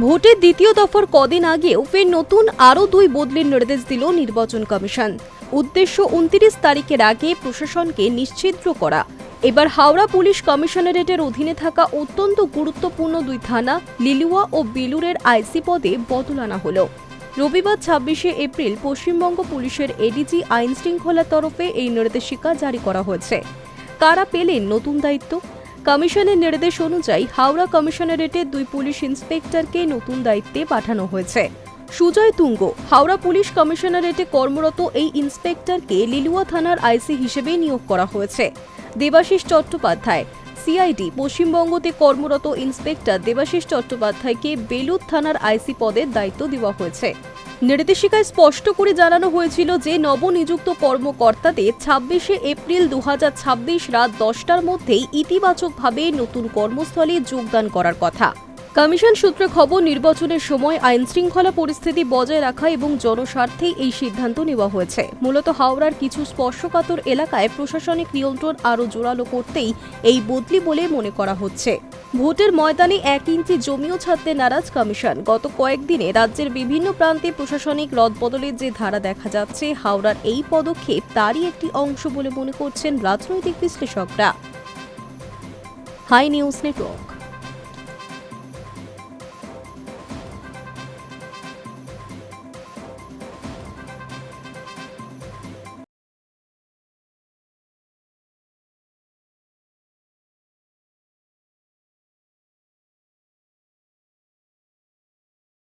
ভোটের দ্বিতীয় দফার কদিন আগেও ফের নতুন আরও 2 বদলির নির্দেশ দিল নির্বাচন কমিশন। উদ্দেশ্য 29 তারিখের আগে প্রশাসনকে নিশ্ছিদ্র করা। এবার হাওড়া পুলিশ কমিশনারেটের অধীনে থাকা অত্যন্ত গুরুত্বপূর্ণ 2 থানা লিলুয়া ও বেলুরের আইসি পদে বদল আনা হল। রবিবার 26শে এপ্রিল পশ্চিমবঙ্গ পুলিশের এডিজি আইন শৃঙ্খলার তরফে এই নির্দেশিকা জারি করা হয়েছে। কারা পেলেন নতুন দায়িত্ব? কমিশনের নির্দেশ অনুযায়ী হাওড়া কমিশনারেটের 2 পুলিশ ইন্সপেক্টরকে নতুন দায়িত্বে পাঠানো হয়েছে। সুজয় তুঙ্গ হাওড়া পুলিশ কমিশনারেটে কর্মরত এই ইন্সপেক্টরকে লিলুয়া থানার আইসি হিসেবে নিয়োগ করা হয়েছে। দেবাশিস চট্টোপাধ্যায় সিআইডি পশ্চিমবঙ্গতে কর্মরত ইন্সপেক্টর দেবাশিস চট্টোপাধ্যায়কে বেলুর থানার আইসি পদের দায়িত্ব দেওয়া হয়েছে। নির্দেশিকায় স্পষ্ট করে জানানো হয়েছিল যে নবনিযুক্ত কর্মকর্তাদের 26শে এপ্রিল 2026 রাত 10টার মধ্যেই ইতিবাচকভাবে নতুন কর্মস্থলে যোগদান করার কথা। কমিশন সূত্রে খবর, নির্বাচনের সময় আইন শৃঙ্খলা পরিস্থিতি বজায় রাখা এবং জনস্বার্থেই এই সিদ্ধান্ত নেওয়া হয়েছে। মূলত হাওড়ার কিছু স্পর্শকাতর এলাকায় প্রশাসনিক নিয়ন্ত্রণ আরও জোরালো করতেই এই বদলি বলে মনে করা হচ্ছে। ভোটের ময়দানে 1 ইঞ্চি জমিও ছাড়তে নারাজ কমিশন। গত কয়েকদিনে রাজ্যের বিভিন্ন প্রান্তে প্রশাসনিক রদবদলের যে ধারা দেখা যাচ্ছে, হাওড়ার এই পদক্ষেপ তারই একটি অংশ বলে মনে করছেন রাজনৈতিক বিশ্লেষকরা। Hi News network.